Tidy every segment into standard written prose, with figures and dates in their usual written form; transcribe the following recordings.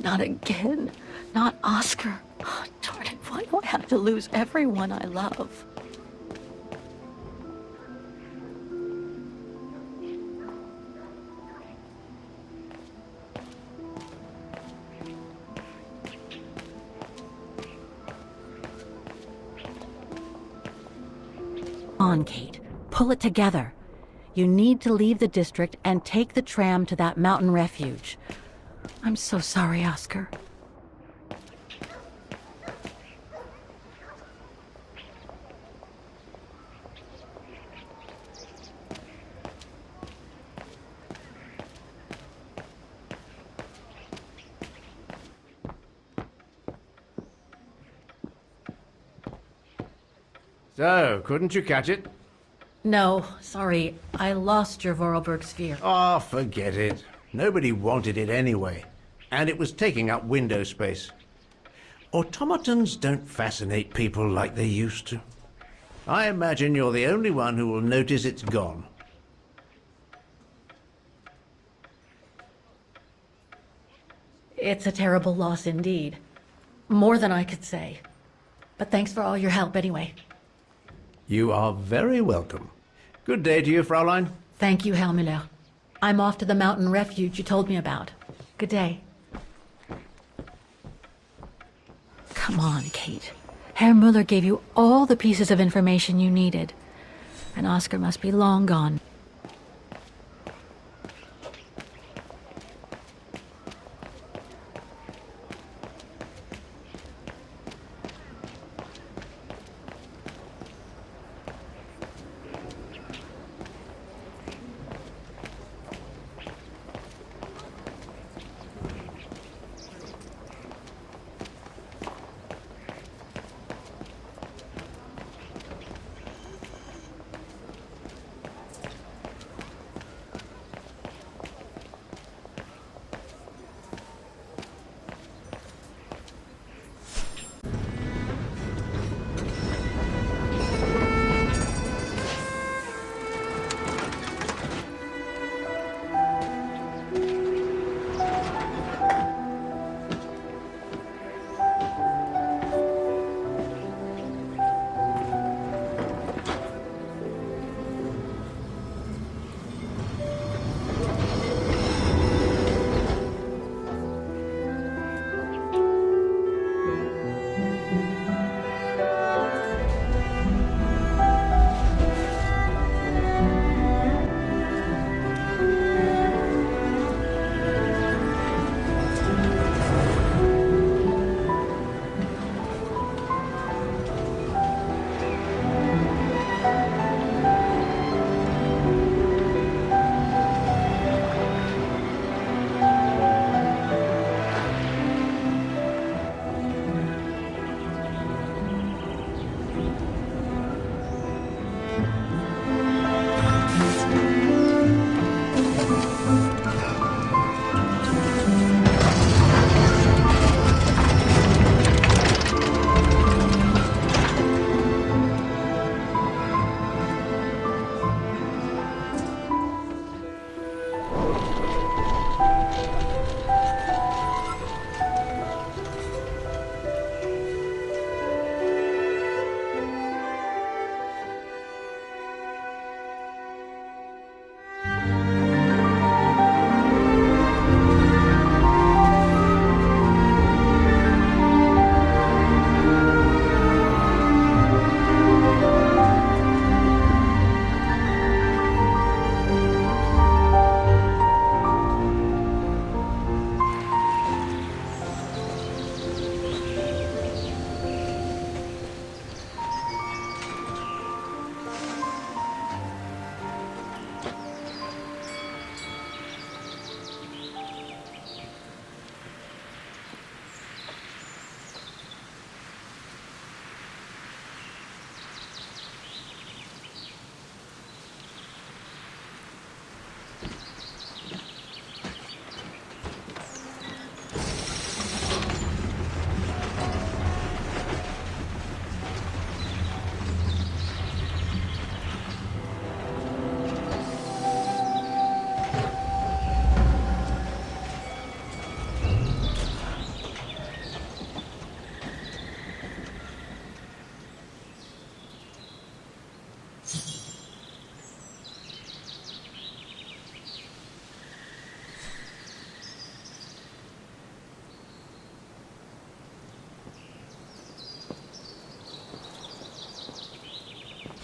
Not again. Not Oscar. Oh, darn it, why do I have to lose everyone I love? On, Kate. Pull it together. You need to leave the district and take the tram to that mountain refuge. I'm so sorry, Oscar. So, couldn't you catch it? No, sorry. I lost your Vorarlberg sphere. Ah, forget it. Nobody wanted it anyway. And it was taking up window space. Automatons don't fascinate people like they used to. I imagine you're the only one who will notice it's gone. It's a terrible loss indeed. More than I could say. But thanks for all your help anyway. You are very welcome. Good day to you, Fraulein. Thank you, Herr Müller. I'm off to the mountain refuge you told me about. Good day. Come on, Kate. Herr Müller gave you all the pieces of information you needed. And Oscar must be long gone.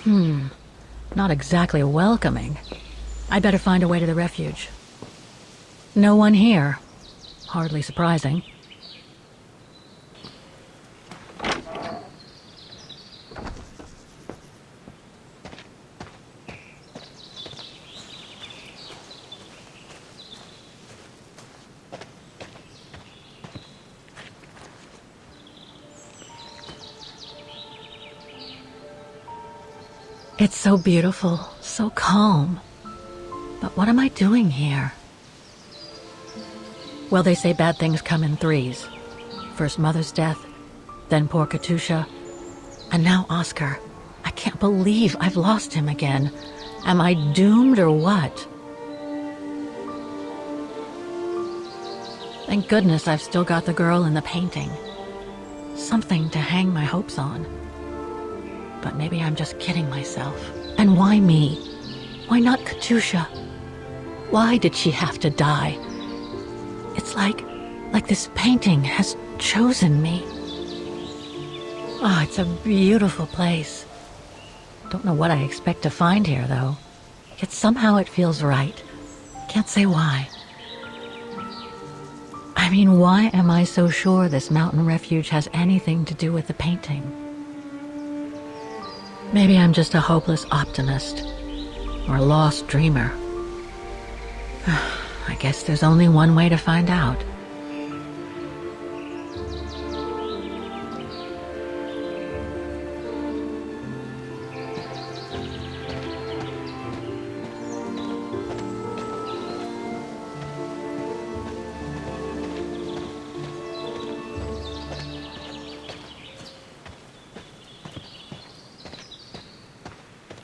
Not exactly welcoming. I'd better find a way to the refuge. No one here. Hardly surprising. It's so beautiful, so calm. But what am I doing here? Well, they say bad things come in threes. First Mother's death, then poor Katusha, and now Oscar. I can't believe I've lost him again. Am I doomed or what? Thank goodness I've still got the girl in the painting. Something to hang my hopes on. But maybe I'm just kidding myself. And why me? Why not Katusha? Why did she have to die? It's like this painting has chosen me. Oh, it's a beautiful place. Don't know what I expect to find here, though. Yet somehow it feels right. Can't say why. I mean, why am I so sure this mountain refuge has anything to do with the painting? Maybe I'm just a hopeless optimist, or a lost dreamer. I guess there's only one way to find out.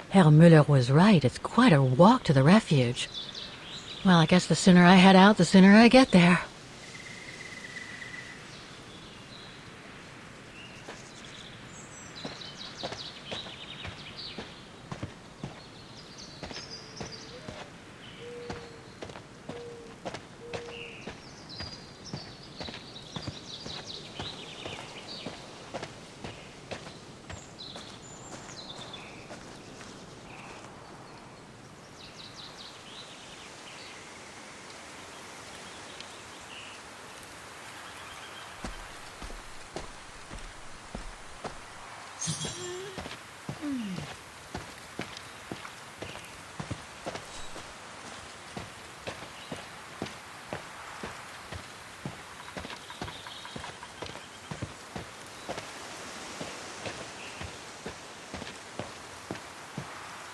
Herr Müller was right. It's quite a walk to the refuge. Well, I guess the sooner I head out, the sooner I get there.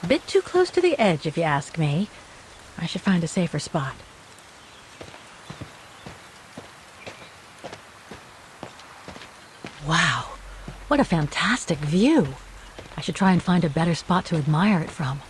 Bit too close to the edge, if you ask me. I should find a safer spot. Wow, what a fantastic view. I should try and find a better spot to admire it from.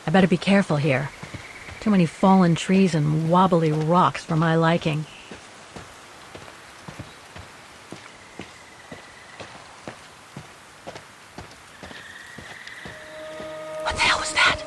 I better be careful here. Too many fallen trees and wobbly rocks for my liking. What the hell was that?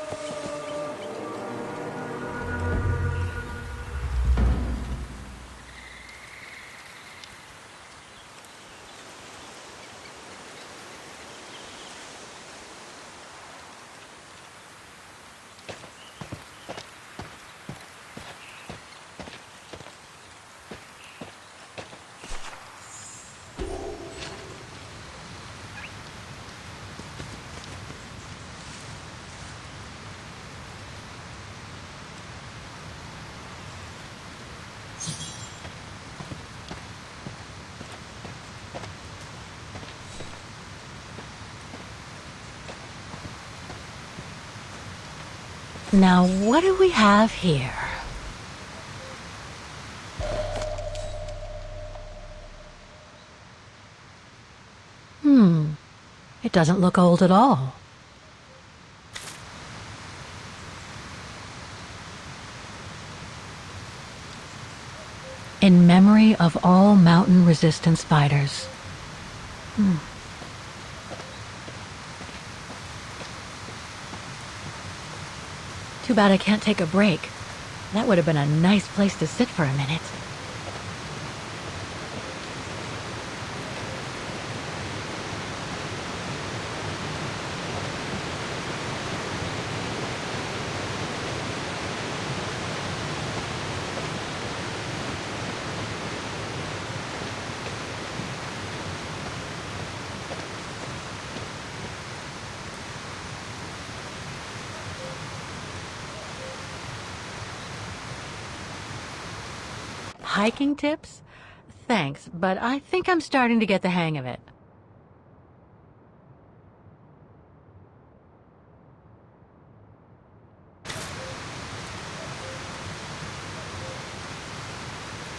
Now, what do we have here? It doesn't look old at all. In memory of all mountain resistance fighters. Too bad I can't take a break. That would have been a nice place to sit for a minute. Hiking tips? Thanks, but I think I'm starting to get the hang of it.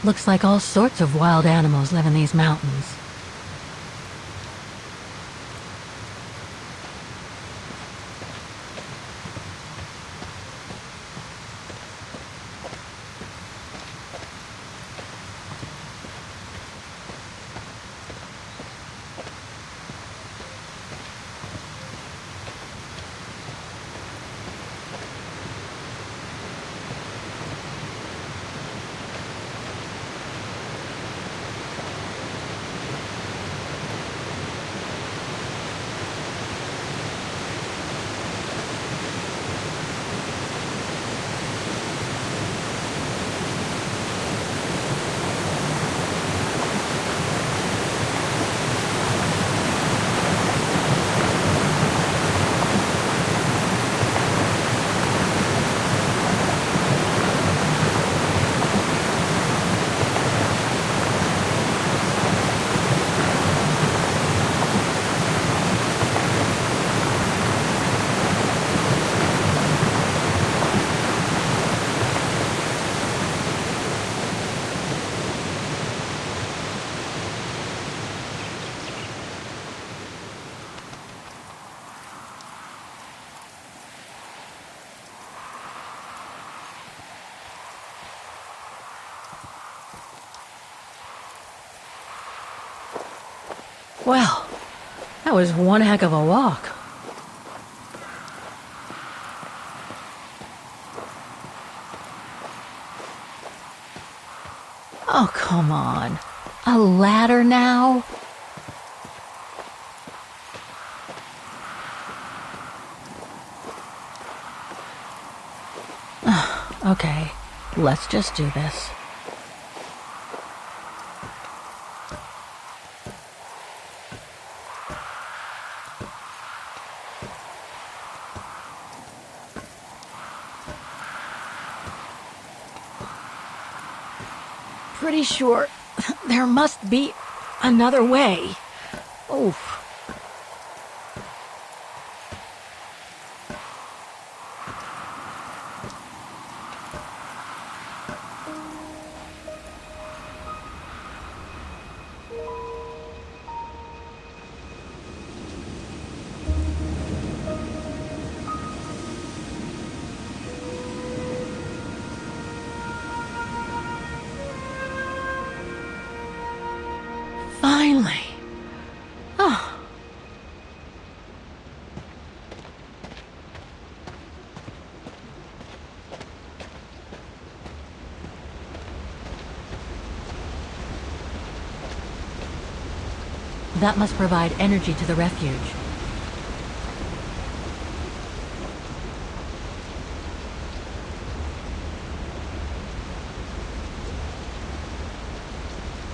Looks like all sorts of wild animals live in these mountains. Well, that was one heck of a walk. Oh, come on. A ladder now? Okay, let's just do this. Pretty sure there must be another way. Oof. Finally. Oh. That must provide energy to the refuge.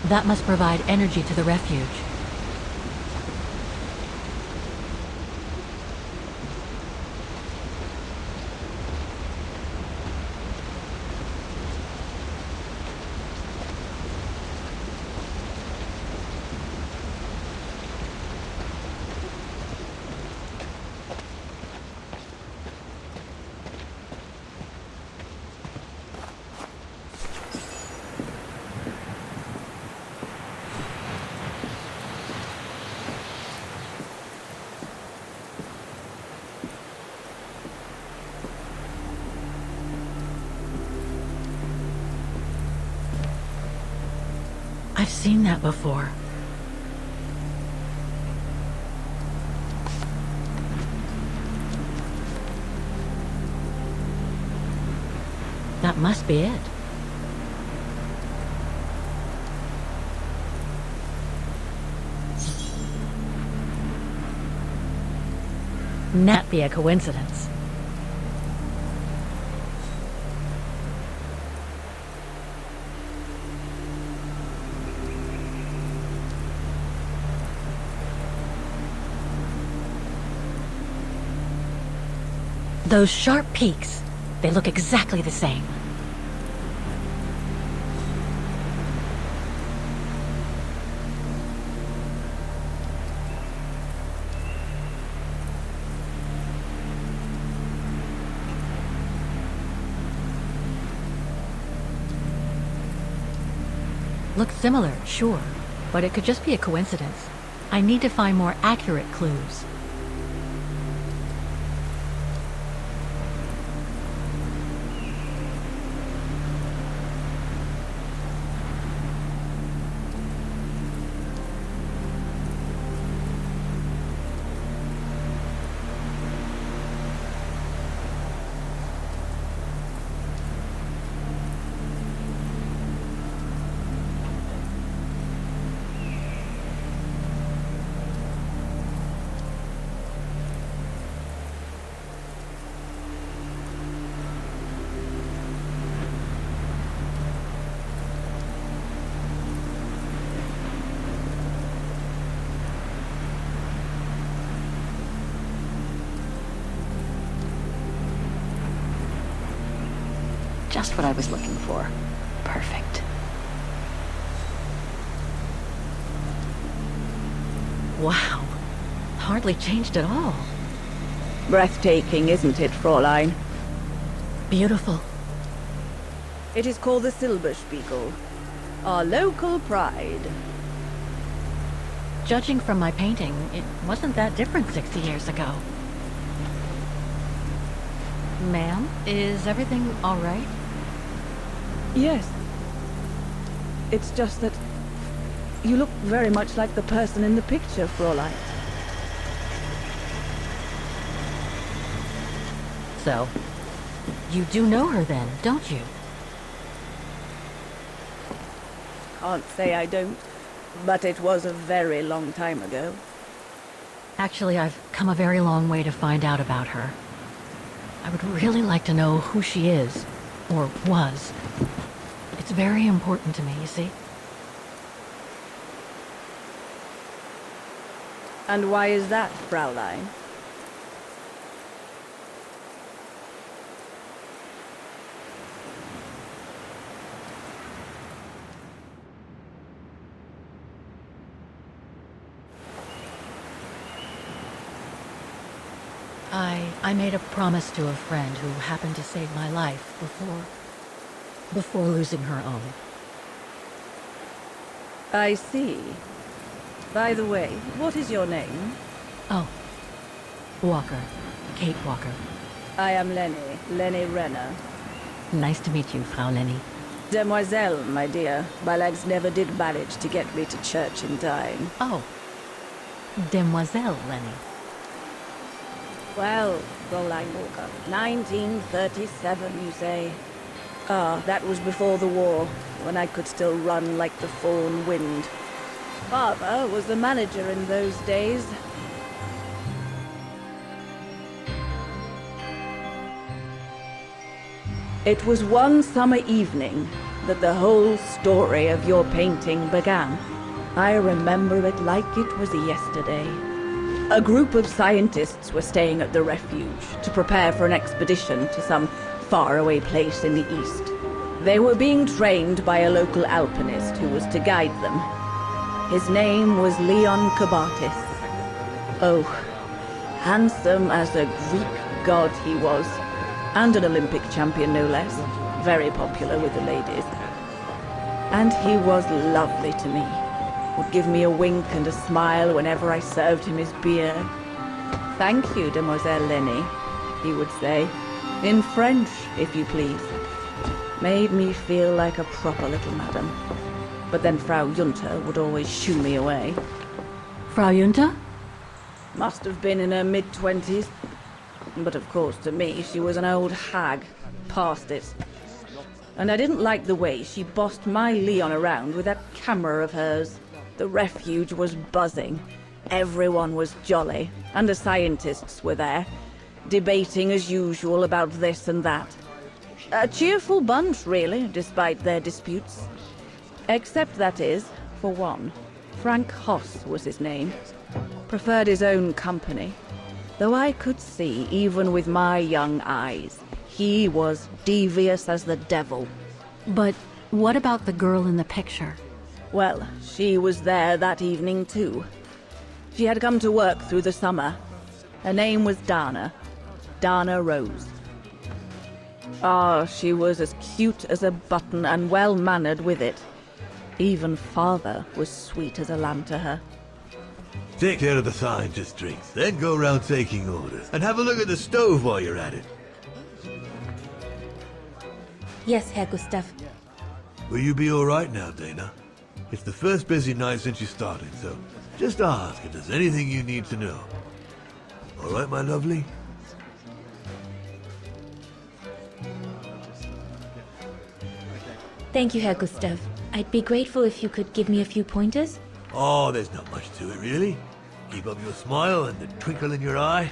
That must provide energy to the refuge. I've seen that before. That must be it. Not be a coincidence. Those sharp peaks, they look exactly the same. Looks similar, sure, but it could just be a coincidence. I need to find more accurate clues. Just what I was looking for. Perfect. Wow. Hardly changed at all. Breathtaking, isn't it, Fräulein? Beautiful. It is called the Silberspiegel, our local pride. Judging from my painting, it wasn't that different 60 years ago. Ma'am, is everything all right? Yes. It's just that you look very much like the person in the picture, Fräulein. So, you do know her then, don't you? Can't say I don't, but it was a very long time ago. Actually, I've come a very long way to find out about her. I would really like to know who she is, or was. It's very important to me, you see? And why is that, Fräulein? I made a promise to a friend who happened to save my life before losing her own. I see. By the way, what is your name? Oh, Walker. Kate Walker. I am Lenny Renner. Nice to meet you, Frau Lenny. Demoiselle, my dear. My legs never did manage to get me to church in time. Oh, Demoiselle Lenny. Well, Fräulein Walker, 1937, you say? Ah, that was before the war, when I could still run like the fawn wind. Father was the manager in those days. It was one summer evening that the whole story of your painting began. I remember it like it was yesterday. A group of scientists were staying at the refuge to prepare for an expedition to some faraway place in the east. They were being trained by a local alpinist who was to guide them. His name was Leon Kabatis. Oh, handsome as a Greek god he was, and an Olympic champion no less, very popular with the ladies. And he was lovely to me. Would give me a wink and a smile whenever I served him his beer. "Thank you, Demoiselle Lenny," he would say, in French, if you please. Made me feel like a proper little madam. But then Frau Junta would always shoo me away. Frau Junta? Must have been in her mid-20s. But of course, to me, she was an old hag. Past it. And I didn't like the way she bossed my Leon around with that camera of hers. The refuge was buzzing. Everyone was jolly. And the scientists were there, debating as usual about this and that. A cheerful bunch, really, despite their disputes. Except, that is, for one. Frank Hoss was his name. Preferred his own company. Though I could see, even with my young eyes, he was devious as the devil. But what about the girl in the picture? Well, she was there that evening too. She had come to work through the summer. Her name was Dana. Dana Rose. Ah, she was as cute as a button and well-mannered with it. Even father was sweet as a lamb to her. Take care of the scientist drinks, then go around taking orders. And have a look at the stove while you're at it. Yes, Herr Gustav. Will you be alright now, Dana? It's the first busy night since you started, so just ask if there's anything you need to know. Alright, my lovely? Thank you, Herr Gustav. I'd be grateful if you could give me a few pointers. Oh, there's not much to it, really. Keep up your smile and the twinkle in your eye.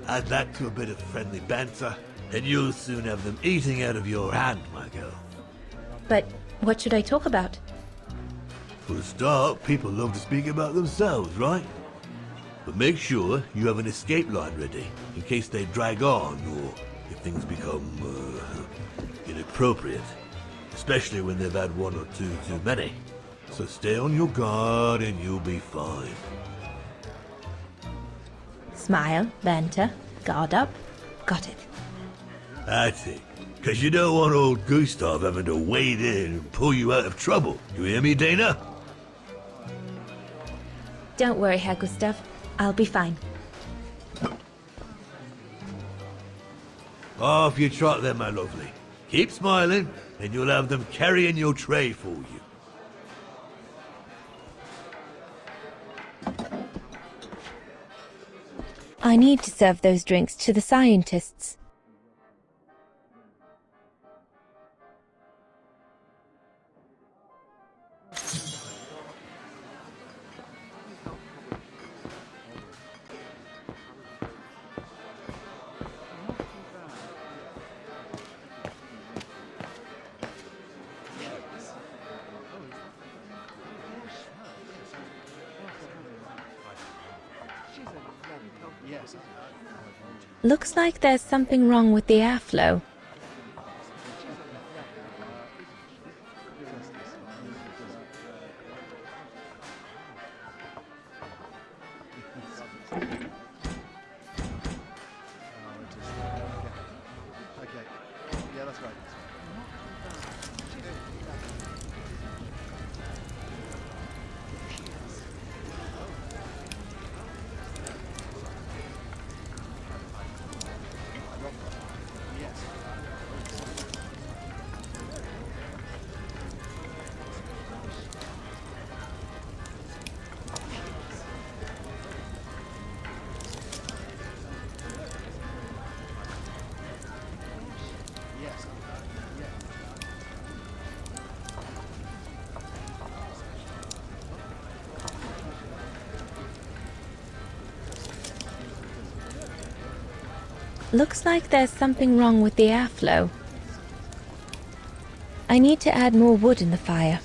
Add that to a bit of friendly banter, and you'll soon have them eating out of your hand, my girl. But what should I talk about? For a start, people love to speak about themselves, right? But make sure you have an escape line ready, in case they drag on, or if things become, inappropriate. Especially when they've had one or two too many. So stay on your guard and you'll be fine. Smile, banter, guard up. Got it. That's it. Because you don't want old Gustav having to wade in and pull you out of trouble. You hear me, Dana? Don't worry, Herr Gustav. I'll be fine. Off you trot then, my lovely. Keep smiling, and you'll have them carrying your tray for you. I need to serve those drinks to the scientists. Looks like there's something wrong with the airflow. Looks like there's something wrong with the airflow. I need to add more wood in the fire.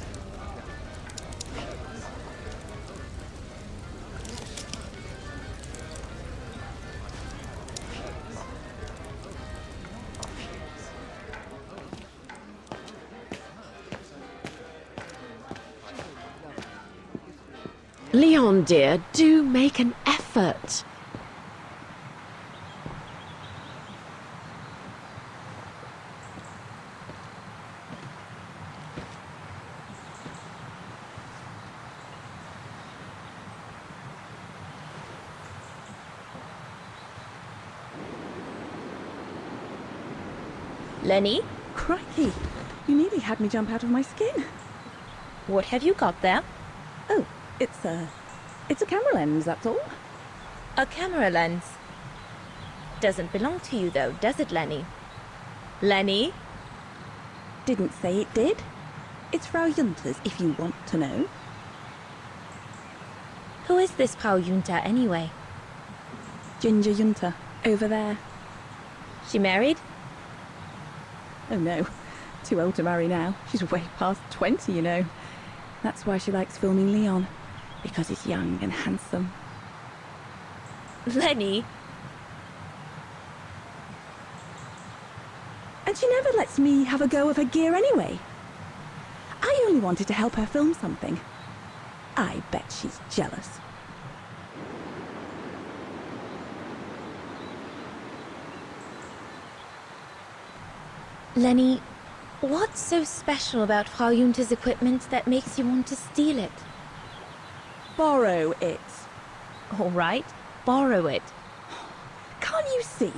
Leon, dear, do make an effort. Lenny? Crikey! You nearly had me jump out of my skin. What have you got there? Oh, it's a camera lens, that's all. A camera lens. Doesn't belong to you though, does it, Lenny? Lenny? Didn't say it did. It's Frau Junter's, if you want to know. Who is this Frau Junter anyway? Ginger Junter, over there. She married? Oh no, too old to marry now. She's way past 20, you know. That's why she likes filming Leon, because he's young and handsome. Lenny? And she never lets me have a go of her gear anyway. I only wanted to help her film something. I bet she's jealous. Lenny, what's so special about Frau Junter's equipment that makes you want to steal it? Borrow it. All right, borrow it. Can't you see?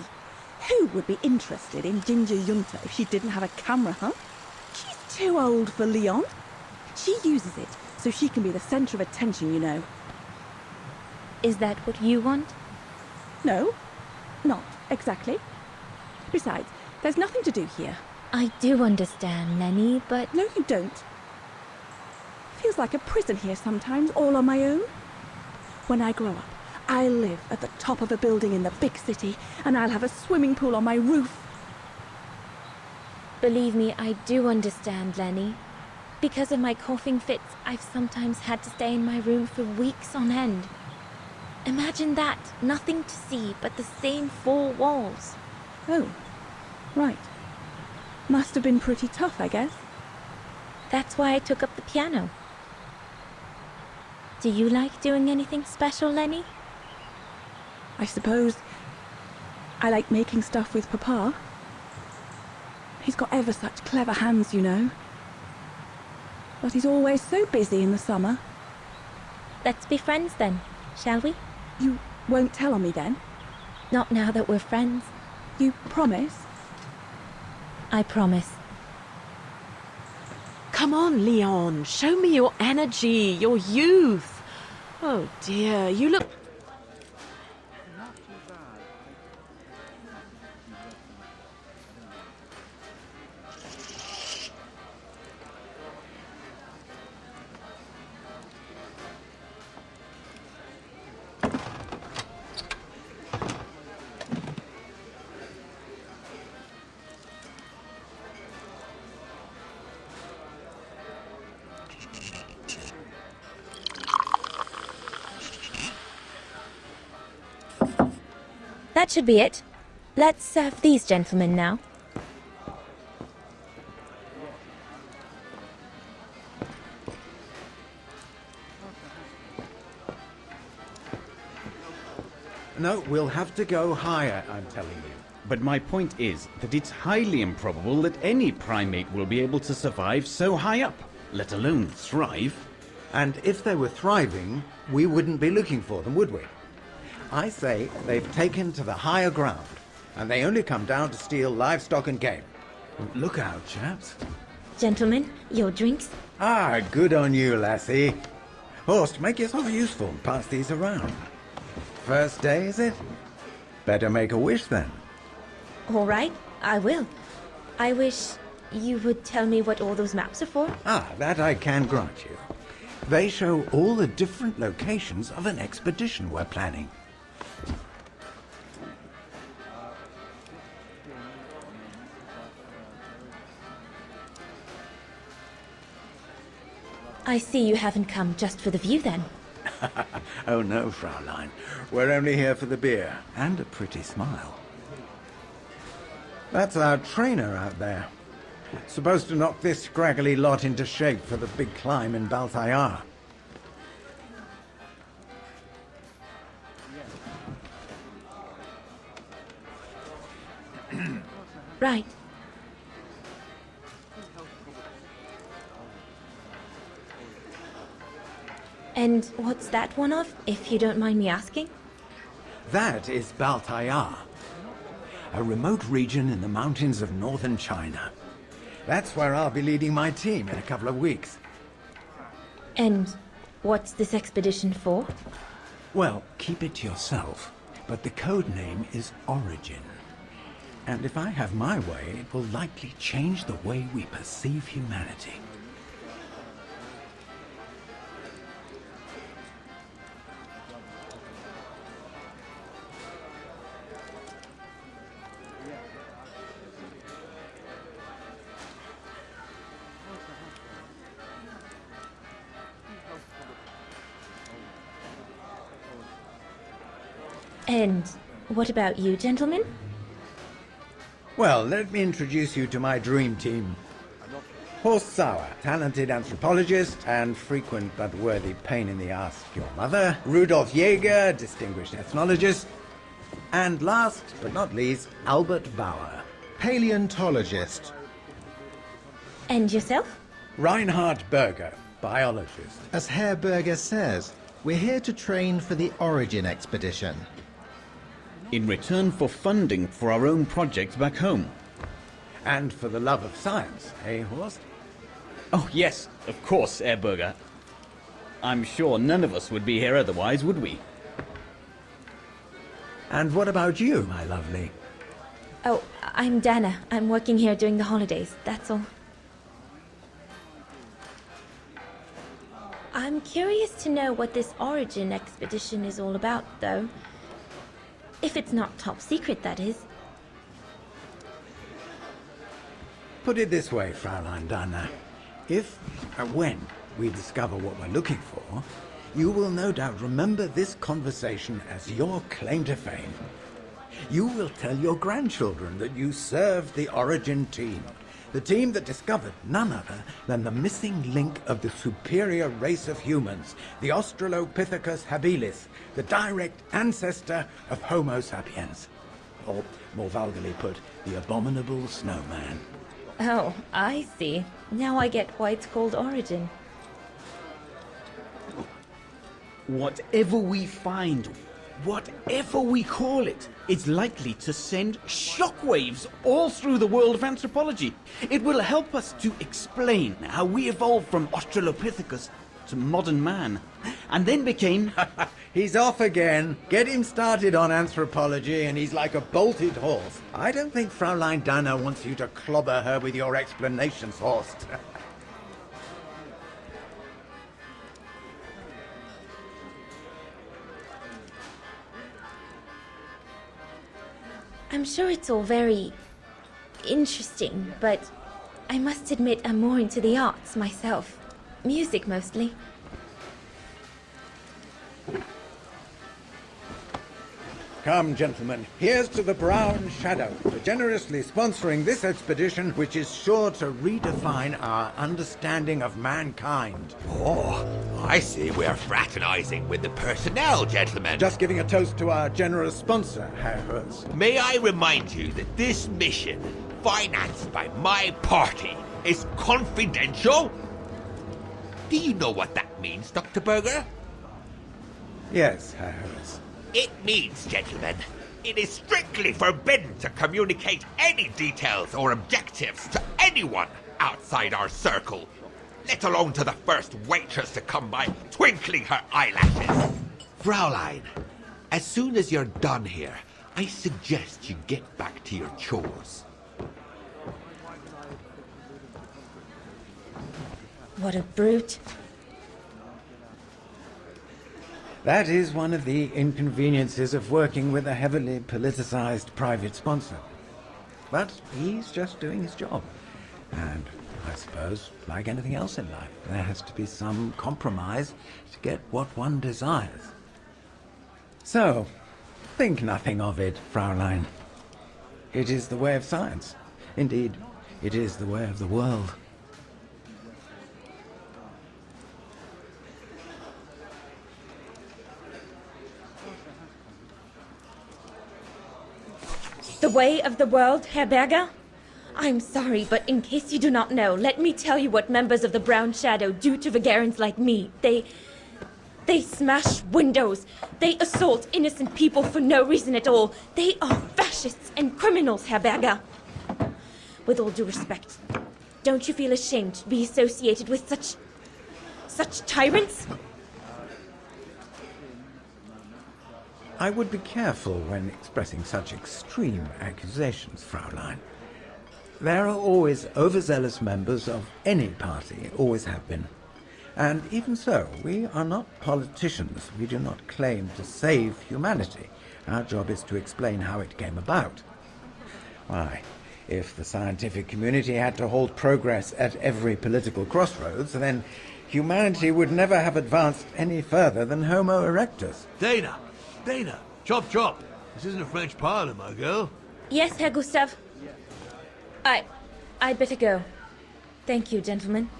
Who would be interested in Ginger Junter if she didn't have a camera, huh? She's too old for Leon. She uses it so she can be the centre of attention, you know. Is that what you want? No, not exactly. Besides, there's nothing to do here. I do understand, Lenny, but... No, you don't. Feels like a prison here sometimes, all on my own. When I grow up, I'll live at the top of a building in the big city, and I'll have a swimming pool on my roof. Believe me, I do understand, Lenny. Because of my coughing fits, I've sometimes had to stay in my room for weeks on end. Imagine that, nothing to see but the same four walls. Oh, right. Must have been pretty tough, I guess. That's why I took up the piano. Do you like doing anything special, Lenny? I suppose I like making stuff with Papa. He's got ever such clever hands, you know. But he's always so busy in the summer. Let's be friends then, shall we? You won't tell on me then? Not now that we're friends. You promise? I promise. Come on, Leon. Show me your energy, your youth. Oh dear, you look... That should be it. Let's serve these gentlemen now. No, we'll have to go higher, I'm telling you. But my point is that it's highly improbable that any primate will be able to survive so high up, let alone thrive. And if they were thriving, we wouldn't be looking for them, would we? I say they've taken to the higher ground, and they only come down to steal livestock and game. Look out, chaps. Gentlemen, your drinks. Ah, good on you, lassie. Horst, make yourself useful and pass these around. First day, is it? Better make a wish, then. All right, I will. I wish you would tell me what all those maps are for. Ah, that I can grant you. They show all the different locations of an expedition we're planning. I see you haven't come just for the view then. Oh no, Fraulein. We're only here for the beer and a pretty smile. That's our trainer out there. Supposed to knock this scraggly lot into shape for the big climb in Balthayar. Right. And what's that one of, if you don't mind me asking? That is Balthayar, a remote region in the mountains of northern China. That's where I'll be leading my team in a couple of weeks. And what's this expedition for? Well, keep it to yourself, but the code name is Origin. And if I have my way, it will likely change the way we perceive humanity. And what about you, gentlemen? Well, let me introduce you to my dream team. Horst Sauer, talented anthropologist and frequent but worthy pain in the ass to your mother. Rudolf Jäger, distinguished ethnologist. And last but not least, Albert Bauer, Paleontologist. And yourself? Reinhard Berger, biologist. As Herr Berger says, we're here to train for the Origin expedition. In return for funding for our own projects back home. And for the love of science, eh, Horst? Oh, yes, of course, Herr Berger. I'm sure none of us would be here otherwise, would we? And what about you, my lovely? Oh, I'm Dana. I'm working here during the holidays, that's all. I'm curious to know what this Origin expedition is all about, though. If it's not top secret, that is. Put it this way, Fraulein Dana. If, when, we discover what we're looking for, you will no doubt remember this conversation as your claim to fame. You will tell your grandchildren that you served the Origin team, the team that discovered none other than the missing link of the superior race of humans, the Australopithecus habilis, the direct ancestor of Homo sapiens. Or, more vulgarly put, the abominable snowman. Oh, I see. Now I get why it's called Origin. Whatever we find, whatever we call it, it's likely to send shockwaves all through the world of anthropology. It will help us to explain how we evolved from Australopithecus to modern man, and then became... He's off again. Get him started on anthropology and he's like a bolted horse. I don't think Fraulein Dana wants you to clobber her with your explanations, Horst. I'm sure it's all very interesting, but I must admit I'm more into the arts myself. Music mostly. Come, gentlemen, here's to the Brown Shadow for generously sponsoring this expedition, which is sure to redefine our understanding of mankind. Oh, I see we're fraternizing with the personnel, gentlemen. Just giving a toast to our generous sponsor, Herr Hertz. May I remind you that this mission, financed by my party, is confidential? Do you know what that means, Dr. Berger? Yes, Herr Hertz. It means, gentlemen, it is strictly forbidden to communicate any details or objectives to anyone outside our circle, let alone to the first waitress to come by twinkling her eyelashes. Fraulein, as soon as you're done here, I suggest you get back to your chores. What a brute. That is one of the inconveniences of working with a heavily politicized private sponsor. But he's just doing his job. And I suppose, like anything else in life, there has to be some compromise to get what one desires. So, think nothing of it, Fraulein. It is the way of science. Indeed, it is the way of the world. The way of the world, Herr Berger? I'm sorry, but in case you do not know, let me tell you what members of the Brown Shadow do to Vagarans like me. They smash windows. They assault innocent people for no reason at all. They are fascists and criminals, Herr Berger. With all due respect, don't you feel ashamed to be associated with Such tyrants! I would be careful when expressing such extreme accusations, Fraulein. There are always overzealous members of any party, always have been. And even so, we are not politicians. We do not claim to save humanity. Our job is to explain how it came about. Why, if the scientific community had to halt progress at every political crossroads, then humanity would never have advanced any further than Homo erectus. Dana! Dana! Chop chop! This isn't a French parlor, my girl. Yes, Herr Gustav. I'd better go. Thank you, gentlemen.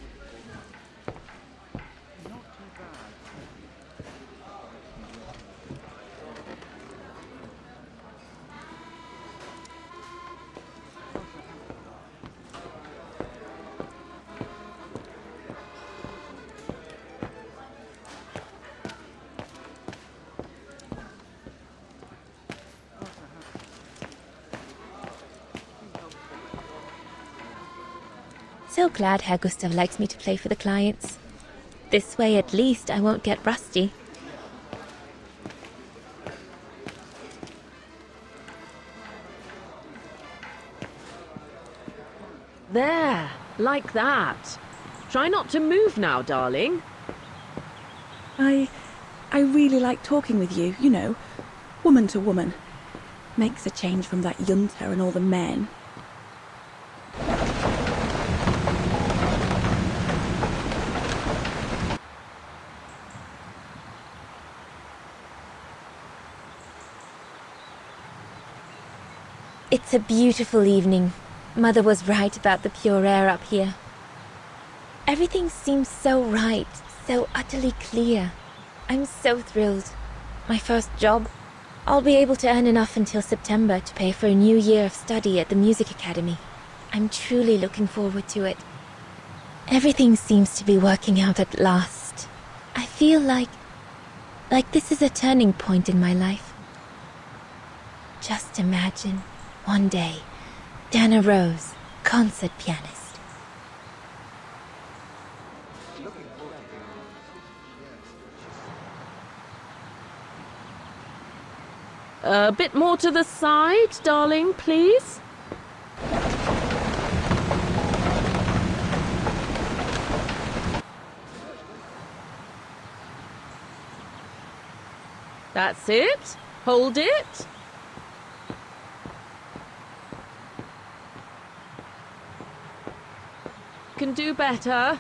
So glad Herr Gustav likes me to play for the clients. This way, at least, I won't get rusty. There, like that. Try not to move now, darling. I really like talking with you, you know, woman to woman. Makes a change from that Junta and all the men. It's a beautiful evening. Mother was right about the pure air up here. Everything seems so right, so utterly clear. I'm so thrilled. My first job. I'll be able to earn enough until September to pay for a new year of study at the music academy. I'm truly looking forward to it. Everything seems to be working out at last. I feel like this is a turning point in my life. Just imagine, one day, Dana Rose, concert pianist. A bit more to the side, darling, please. That's it. Hold it. Can do better.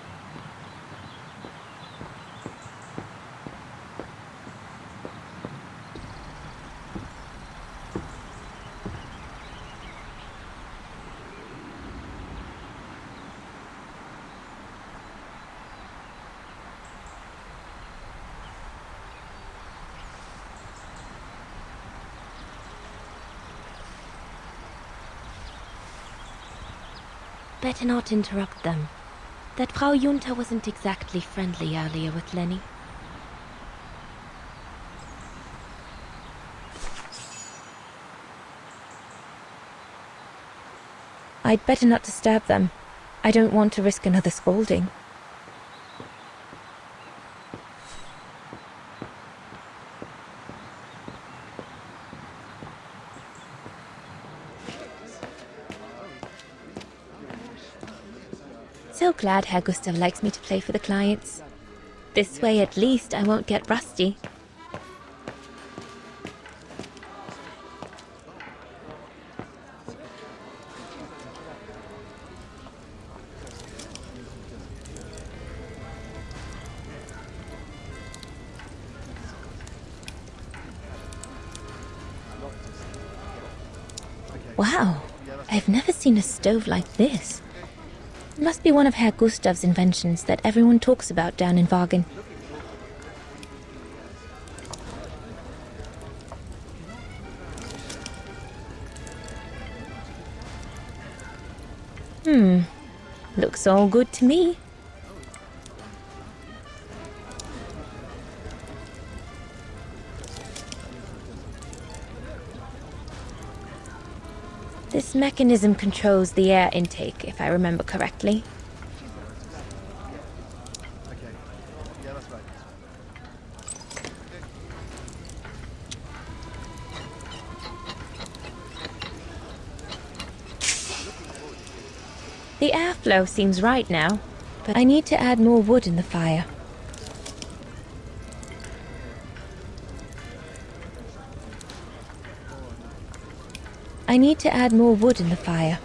Better not interrupt them. That Frau Junta wasn't exactly friendly earlier with Lenny. I'd better not disturb them. I don't want to risk another scolding. So glad Herr Gustav likes me to play for the clients. This way, at least, I won't get rusty. Wow, I've never seen a stove like this. It must be one of Herr Gustav's inventions that everyone talks about down in Wagen. Looks all good to me. This mechanism controls the air intake, if I remember correctly. The airflow seems right now, but I need to add more wood in the fire. I need to add more wood in the fire.